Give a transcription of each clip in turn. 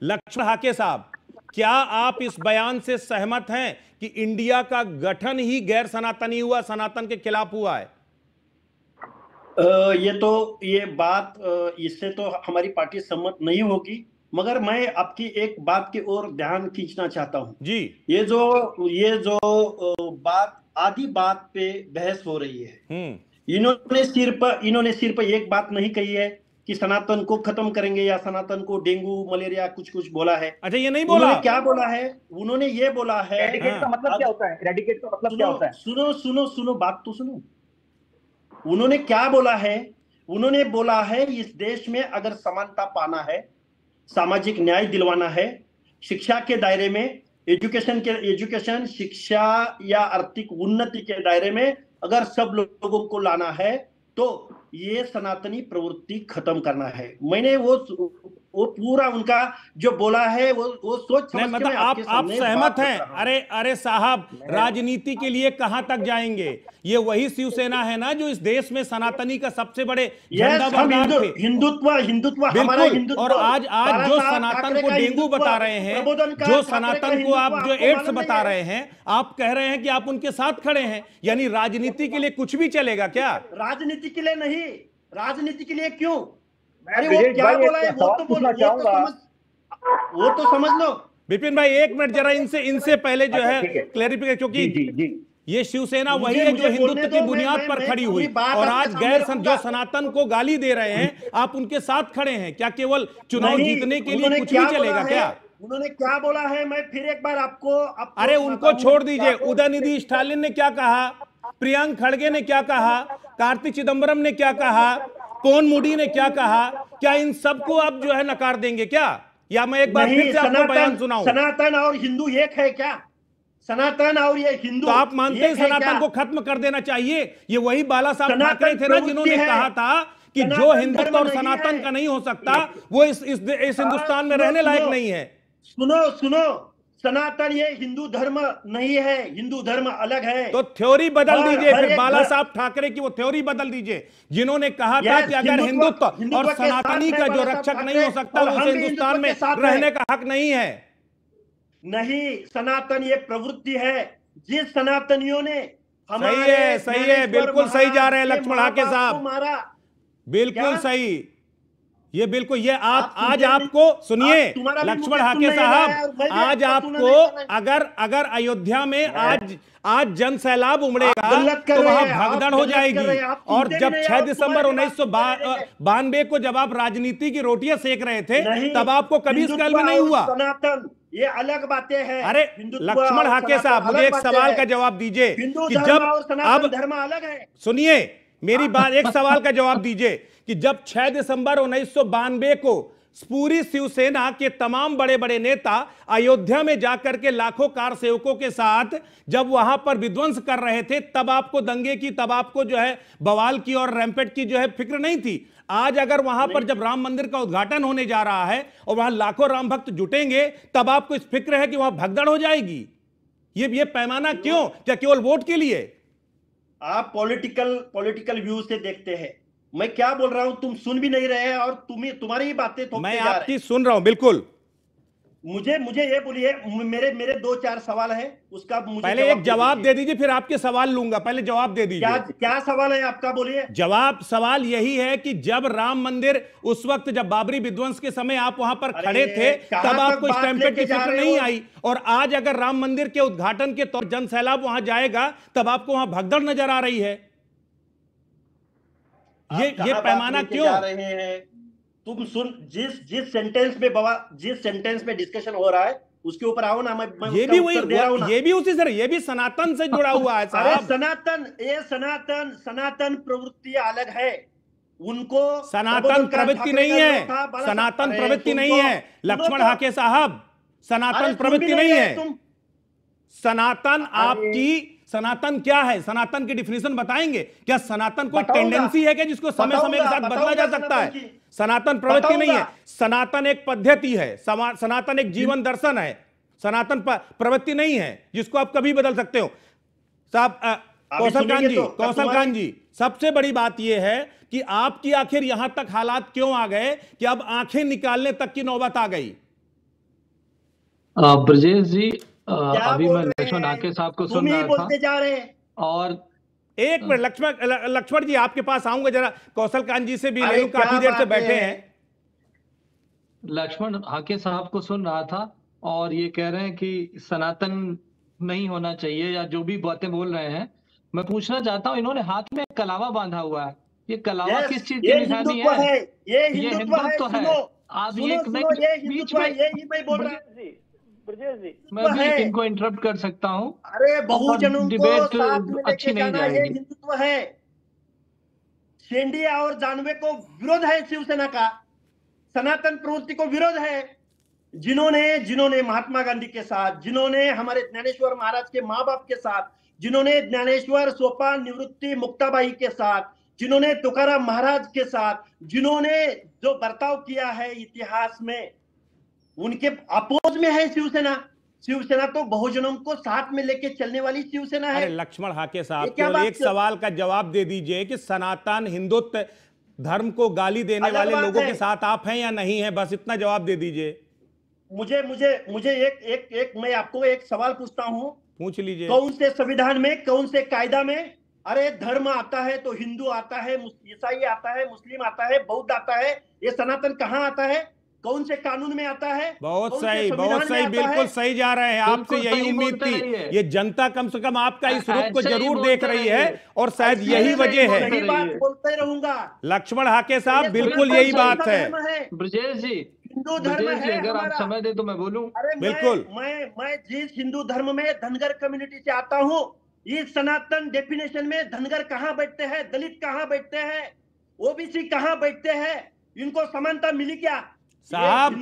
लक्ष्मण हाके साहब, क्या आप इस बयान से सहमत हैं कि इंडिया का गठन ही गैर सनातनी हुआ, सनातन के खिलाफ हुआ है? ये बात इससे तो हमारी पार्टी सम्मत नहीं होगी, मगर मैं आपकी एक बात की ओर ध्यान खींचना चाहता हूं जी। ये जो बात आधी बात पे बहस हो रही है। इन्होंने सिर्फ एक बात नहीं कही है कि सनातन को खत्म करेंगे या सनातन को डेंगू मलेरिया कुछ कुछ बोला है। अच्छा, ये नहीं बोला। उन्होंने क्या बोला है? उन्होंने ये बोला है, एरेडिकेट का मतलब क्या होता है? एरेडिकेट का मतलब क्या होता है? सुनो सुनो सुनो, बात तो सुनो। उन्होंने क्या बोला है? उन्होंने बोला है इस देश में अगर समानता पाना है, सामाजिक न्याय दिलवाना है, शिक्षा के दायरे में, एजुकेशन शिक्षा या आर्थिक उन्नति के दायरे में अगर सब लोगों को लाना है तो ये सनातनी प्रवृत्ति खत्म करना है। मैंने वो पूरा उनका जो बोला है वो सोच समझ मतलब आप सहमत हैं? अरे साहब, राजनीति के लिए कहां तक जाएंगे? ये वही शिवसेना है ना जो इस देश में सनातनी का सबसे बड़े झंडा बरदार थे। हिंदुत्व हमारा हिंदुत्व। और आज जो सनातन को डेंगू बता रहे हैं, जो सनातन को आप जो एड्स बता रहे हैं, आप कह रहे हैं कि आप उनके साथ खड़े हैं। यानी राजनीति के लिए कुछ भी चलेगा क्या? राजनीति के लिए नहीं, राजनीति के लिए क्यों? अरे वो क्या बोला है वो तो समझ लो। विपिन भाई, एक मिनट जरा इनसे पहले जो है क्लैरिफिकेशन, क्योंकि ये शिवसेना वही है जो हिंदुत्व की बुनियाद पर खड़ी हुई, और आज जो सनातन को गाली दे रहे हैं, आप उनके साथ खड़े हैं। क्या केवल चुनाव जीतने के लिए कुछ भी चलेगा क्या? उन्होंने क्या बोला है मैं फिर एक बार आपको अरे उनको छोड़ दीजिए। उदयनिधि स्टालिन ने क्या कहा, प्रियंक खड़गे ने क्या कहा, कार्तिक चिदम्बरम ने क्या कहा, पोन मुडी ने क्या कहा, क्या इन सबको आप जो है नकार देंगे क्या? या मैं एक बार फिर से आपको बयान सुनाऊं? सनातन और हिंदू एक है क्या? सनातन और ये हिंदू, तो आप मानते हैं सनातन को खत्म कर देना चाहिए? ये वही बाला साहब ठाकरे थे ना जिन्होंने कहा था कि जो हिंदुत्व और सनातन का नहीं हो सकता वो इस हिंदुस्तान में रहने लायक नहीं है। सुनो, सनातन ये हिंदू धर्म नहीं है, हिंदू धर्म अलग है। तो थ्योरी बदल दीजिए फिर। बाला साहब ठाकरे की वो थ्योरी बदल दीजिए जिन्होंने कहा था कि अगर हिंदुत्व और सनातनी का जो रक्षक नहीं हो सकता उसे हिंदुस्तान में रहने का हक नहीं है। नहीं, सनातन ये प्रवृत्ति है। जिस सनातनियों ने सही है, बिल्कुल सही जा रहे हैं लक्ष्मण हाके साहब, बिल्कुल सही। ये बिल्कुल, ये आज आपको सुनिए लक्ष्मण हाके साहब, आज आपको अगर अयोध्या में आज जन सैलाब उमड़ेगा तो वहां भगदड़ हो जाएगी। और जब 6 दिसंबर 1992 को जब आप राजनीति की रोटियां सेक रहे थे तब आपको कभी इस कल में नहीं हुआ। सनातन ये अलग बातें हैं। अरे लक्ष्मण हाके साहब, मुझे एक सवाल का जवाब दीजिए कि जब अब धर्म अलग है। सुनिए मेरी बात, एक सवाल का जवाब दीजिए कि जब 6 दिसंबर 1992 को पूरी शिवसेना के तमाम बड़े बड़े नेता अयोध्या में जाकर के लाखों कार सेवकों के साथ जब वहां पर विध्वंस कर रहे थे, तब आपको दंगे की, तब आपको जो है बवाल की और रैंपेट की जो है फिक्र नहीं थी। आज अगर वहां पर जब राम मंदिर का उद्घाटन होने जा रहा है और वहां लाखों राम भक्त जुटेंगे, तब आपको इस फिक्र है कि वहां भगदड़ हो जाएगी। ये पैमाना क्यों? क्या केवल वोट के लिए? आप पॉलिटिकल व्यू से देखते हैं। मैं क्या बोल रहा हूं तुम सुन भी नहीं रहे हैं, और तुम्हारी ही बातें मैं आपकी सुन रहा हूं। बिल्कुल, मुझे ये बोलिए, मेरे 2-4 सवाल है, उसका मुझे पहले एक जवाब दे दीजिए, फिर आपके सवाल लूंगा। पहले जवाब दे दीजिए। क्या सवाल है आपका, बोलिए। सवाल यही है कि जब राम मंदिर, उस वक्त जब बाबरी विध्वंस के समय आप वहां पर खड़े थे, तब आपको स्टैम्पेड की फिक्र नहीं आई, और आज अगर राम मंदिर के उद्घाटन के तौर जन सैलाब वहां जाएगा तब आपको वहां भगदड़ नजर आ रही है। ये पैमाना क्यों? तुम सुन, जिस सेंटेंस में डिस्कशन हो रहा है उसके ऊपर आओ ना। मैं ये भी वही दे रहा हूं ना। ये भी उसी से, ये भी सनातन से जुड़ा हुआ है साहब। सनातन प्रवृत्ति अलग है। उनको सनातन प्रवृत्ति नहीं है, सनातन प्रवृत्ति नहीं है लक्ष्मण हाके साहब, सनातन प्रवृत्ति नहीं है। सनातन आपकी, सनातन क्या है? सनातन की डिफिनेशन बताएंगे क्या? सनातन कोई टेंडेंसी है क्या जिसको समय समय के साथ बदला जा सकता है? सनातन प्रवृत्ति नहीं है, सनातन एक पद्धति है, सनातन एक जीवन दर्शन है, सनातन प्रवृत्ति नहीं है जिसको आप कभी बदल सकते हो। साहब कौशल जी, सबसे बड़ी बात यह है कि आपकी आखिर यहां तक हालात क्यों आ गए कि अब आंखें निकालने तक की नौबत आ गई? ब्रजेश जी, क्या अभी बोल मैं रहे लक्ष्मण हैं? आके साहब को तुम सुन ही रहा था बोलते जा रहे हैं। और एक मिनट लक्ष्मण जी आपके पास आऊंगा, जरा कौशल कांत जी से भी ले अरे लूं, काफी क्या देर से बात बैठे है? हैं। लक्ष्मण आके साहब को सुन रहा था और ये कह रहे हैं कि सनातन नहीं होना चाहिए या जो भी बातें बोल रहे हैं। मैं पूछना चाहता हूँ, इन्होंने हाथ में कलावा बांधा हुआ है, ये कलावा यस, किस चीज की ये निशानी हिंदुत्व है? है, ये ये हिंदुत्व है। हिंदुत्व है। सुनो आप सुनो ये सुनो, नहीं ये बीच हिंदुत्व में, है, यही मैं बोल रहा हूँ। ब्रजेश जी मैं भी है। इनको इंटरप्ट कर सकता हूँ अरे और बहुजनों को डिबेट साथ में लेके अच्छी नहीं जाना, ये जाएगी। हिंदुत्व है। शेंडिया और जानवे को विरोध है शिवसेना का, सनातन प्रवृत्ति को विरोध है। जिन्होंने महात्मा गांधी के साथ, जिन्होंने हमारे ज्ञानेश्वर महाराज के माँ बाप के साथ, जिन्होंने ज्ञानेश्वर सोपान निवृत्ति मुक्ताबाई के साथ, जिन्होंने तुकाराम महाराज के साथ, जिन्होंने जो बर्ताव किया है इतिहास में, उनके अपोज में है शिवसेना। शिवसेना तो बहुजनों को साथ में लेके चलने वाली शिवसेना है। अरे लक्ष्मण हाके साहब, ये क्या केवल बात एक सवाल का जवाब दे दीजिए कि सनातन हिंदुत्व धर्म को गाली देने अलग वाले बात लोगों है। के साथ आप हैं या नहीं हैं, बस इतना जवाब दे दीजिए। मुझे मुझे मुझे एक मैं आपको एक सवाल पूछता हूं, पूछ लीजिए। कौन से संविधान में, कौन से कायदा में, अरे धर्म आता है तो हिंदू आता है, ईसाई आता है, मुस्लिम आता है, बौद्ध आता है, ये सनातन कहां आता है? कौन से कानून में आता है? बहुत सही, बहुत सही, बिल्कुल सही जा रहे हैं। आपसे यही उम्मीद थी। ये जनता कम से कम आपका इस रुख को जरूर देख रही है और शायद यही वजह है। यही बात बोलते रहूंगा लक्ष्मण हाके साहब, बिल्कुल यही बात है। ब्रजेश जी, हिंदू धर्म है अगर आप हमारा। समय दे तो मैं बोलूं। अरे बिल्कुल। मैं जिस हिंदू धर्म में धनगर कम्युनिटी से आता हूं, इस सनातन डेफिनेशन में धनगर कहां बैठते हैं, दलित कहां बैठते हैं, ओबीसी कहां बैठते हैं? इनको समानता मिली क्या? साहब,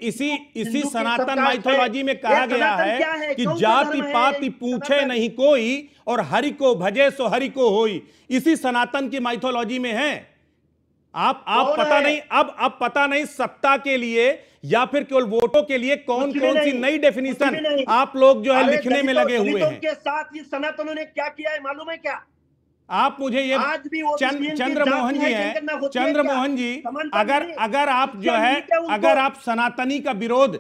इसी सनातन माइथोलॉजी में कहा गया है कि जाति पाति पूछे नहीं कोई और हरि को भजे सो हरि को होई। इसी सनातन की माइथोलॉजी में है। आप पता नहीं, अब पता नहीं सत्ता के लिए या फिर केवल वोटों के लिए कौन सी नई डेफिनेशन आप लोग जो है लिखने में लगे हुए हैं। के साथ इस सनातनों ने क्या किया है मालूम है क्या? आप मुझे ये चंद्रमोहन जी हैं, चंद्रमोहन जी, अगर आप जो है, अगर आप सनातनी का विरोध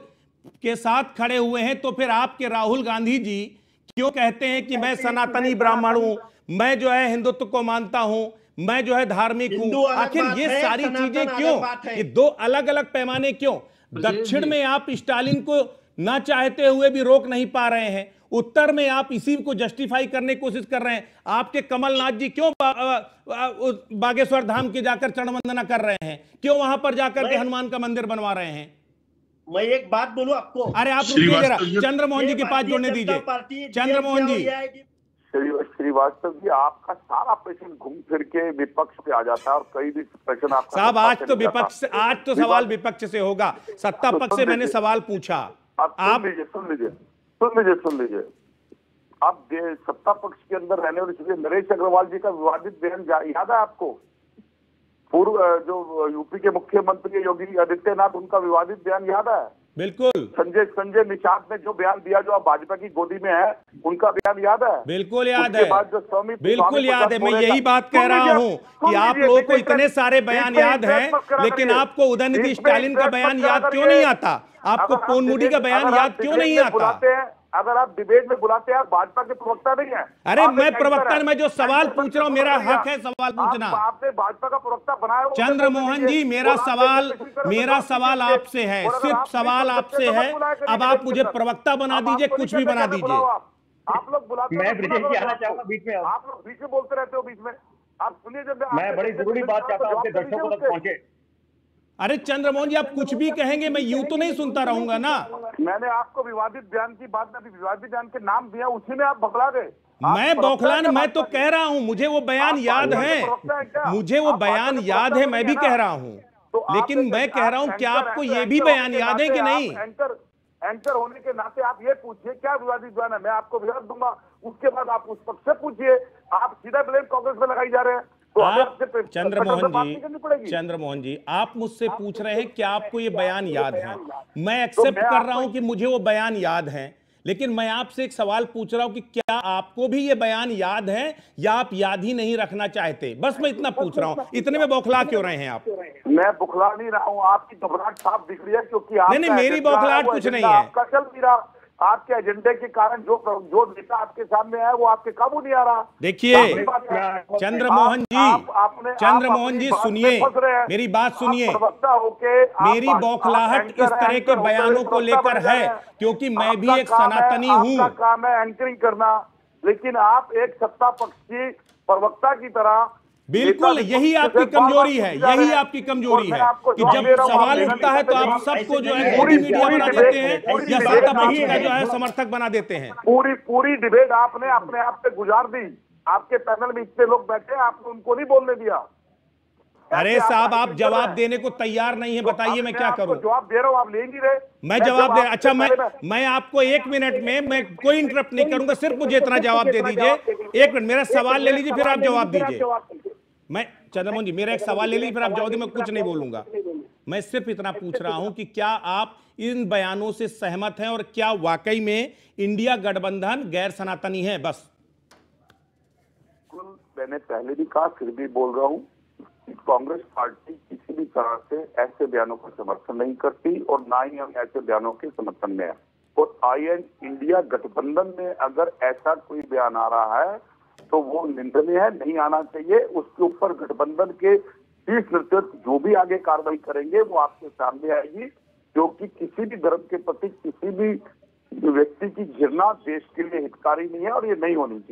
के साथ खड़े हुए हैं तो फिर आपके राहुल गांधी जी क्यों कहते हैं कि मैं सनातनी ब्राह्मण हूं, मैं जो है हिंदुत्व को मानता हूं, मैं जो है धार्मिक हूं? आखिर ये सारी चीजें क्यों, ये दो अलग अलग पैमाने क्यों? दक्षिण में आप स्टालिन को ना चाहते हुए भी रोक नहीं पा रहे हैं, उत्तर में आप इसी को जस्टिफाई करने की कोशिश कर रहे हैं। आपके कमलनाथ जी क्यों बागेश्वर धाम के जाकर चरण वंदना कर रहे हैं, क्यों वहां पर जाकर के हनुमान का मंदिर बनवा रहे हैं? मैं एक बात बोलूं आपको। अरे आप रुकिए जरा, चंद्रमोहन जी के पास जोड़ने दीजिए। चंद्रमोहन जी, श्रीवास्तव जी, आपका सारा प्रश्न घूम फिर के विपक्ष पे आ जाता है और कई भी प्रश्न आपका साहब आज तो विपक्ष से, आज तो सवाल विपक्ष से होगा, सत्ता पक्ष से मैंने सवाल पूछा। आप सुन लीजिए। आप सत्ता पक्ष के अंदर रहने और इसलिए नरेश अग्रवाल जी का विवादित बयान याद है आपको? पूर्व जो यूपी के मुख्यमंत्री योगी आदित्यनाथ, उनका विवादित बयान याद है? बिल्कुल। संजय निषाद ने जो बयान दिया, जो अब भाजपा की गोदी में है, उनका बयान याद है? बिल्कुल याद है, बिल्कुल याद है। मैं यही बात कह रहा हूं कि आप लोगों को इतने सारे बयान याद हैं, लेकिन आपको उदयनिधि स्टालिन का बयान याद क्यों नहीं आता? आपको पोनमुडी का बयान याद क्यों नहीं आता? अगर आप डिबेट में बुलाते हैं, भाजपा के प्रवक्ता नहीं है। अरे मैं प्रवक्ता, मैं जो सवाल पूछ रहा हूं, मेरा हक है सवाल पूछना। आपने भाजपा का प्रवक्ता बनाया। चंद्रमोहन जी, मेरा सवाल आपसे है, सिर्फ सवाल आपसे है। अब आप मुझे प्रवक्ता बना दीजिए, कुछ भी बना दीजिए। आप लोग बुलाते, मैं ब्रिजेश जी आना चाहूंगा बीच में। आप लोग बीच में बोलते रहते हो, बीच में आप सुनिए। जब मैं बड़ी जरूरी बात चाहता हूं, आपके दर्शकों तक पहुंचे। अरे चंद्रमोहन जी, आप कुछ भी कहेंगे, मैं यूं तो नहीं सुनता रहूंगा ना। मैंने आपको विवादित बयान की बात में विवादित बयान के नाम दिया, उसी में आप बौखला गए। मैं बौखलाने, मैं तो कह रहा हूं मुझे वो बयान याद है, मुझे वो बयान याद है, मैं भी कह रहा हूं, लेकिन मैं कह रहा हूं क्या आपको ये भी बयान याद है कि नहीं? एंकर होने के नाते आप ये पूछिए क्या विवादित बयान है, मैं आपको विरोध दूंगा। उसके बाद आप उस पक्ष से पूछिए। आप सीधा ब्लेम कांग्रेस में लगाई जा रहे हैं। तो चंद्रमोहन जी, आप मुझसे पूछ रहे हैं क्या आपको ये बयान याद है? मैं एक्सेप्ट कर रहा हूं कि मुझे वो बयान याद है, लेकिन मैं आपसे एक सवाल पूछ रहा हूं कि क्या आपको भी ये बयान याद है या आप याद ही नहीं रखना चाहते? बस मैं इतना पूछ रहा हूं, इतने में बौखला क्यों रहे हैं आप? मैं बुखला नहीं रहा हूँ, आपकी घबराहट साफ दिख रही है, क्योंकि नहीं, मेरी बौखलाहट कुछ नहीं है। आपका चल नहीं रहा, आपके एजेंडे के कारण जो नेता आपके सामने आया वो आपके काबू नहीं आ रहा। देखिए चंद्रमोहन जी सुनिए, मेरी बात सुनिए। मेरी बौखलाहट इस तरह के बयानों को लेकर है क्योंकि मैं भी एक सनातनी हूँ। आपका काम है एंकरिंग करना, लेकिन आप एक सत्ता पक्ष की प्रवक्ता की तरह, बिल्कुल यही आपकी कमजोरी है, यही आपकी कमजोरी है कि जब सवाल उठता है तो आप सबको जो है पूरी मीडिया बना देते हैं या सत्ता पक्ष का जो है समर्थक बना देते हैं। पूरी डिबेट आपने अपने आप पे गुजार दी। आपके पैनल में इतने लोग बैठे, आपने उनको नहीं बोलने दिया। अरे साहब, आप जवाब देने को तैयार नहीं है, बताइए मैं क्या करूं? जवाब दे रहा हूं, आप ले नहीं रहे। मैं जवाब दे, अच्छा मैं आपको 1 मिनट में मैं कोई इंटरप्ट नहीं करूंगा, सिर्फ मुझे इतना जवाब दे दीजिए। 1 मिनट मेरा सवाल ले लीजिए, फिर आप जवाब दीजिए। मैं चंद्रमोहन जी मेरा एक सवाल ले लीजिए, फिर आप जवाब दीजिए, मैं कुछ नहीं बोलूंगा। मैं सिर्फ इतना पूछ रहा हूं कि क्या आप इन बयानों से सहमत हैं और क्या वाकई में इंडिया गठबंधन गैर सनातनी है? बस मैंने पहले भी कहा, फिर भी बोल रहा हूं, कांग्रेस पार्टी किसी भी तरह से ऐसे बयानों का समर्थन नहीं करती और ना ही हम ऐसे बयानों के समर्थन में है। और इंडिया गठबंधन में अगर ऐसा कोई बयान आ रहा है तो वो निंदनीय है, नहीं आना चाहिए। उसके ऊपर गठबंधन के शीर्ष नेतृत्व जो भी आगे कार्रवाई करेंगे वो आपके सामने आएगी, क्योंकि किसी भी धर्म के प्रति किसी भी व्यक्ति की घृणा देश के लिए हितकारी नहीं है और ये नहीं होनी चाहिए।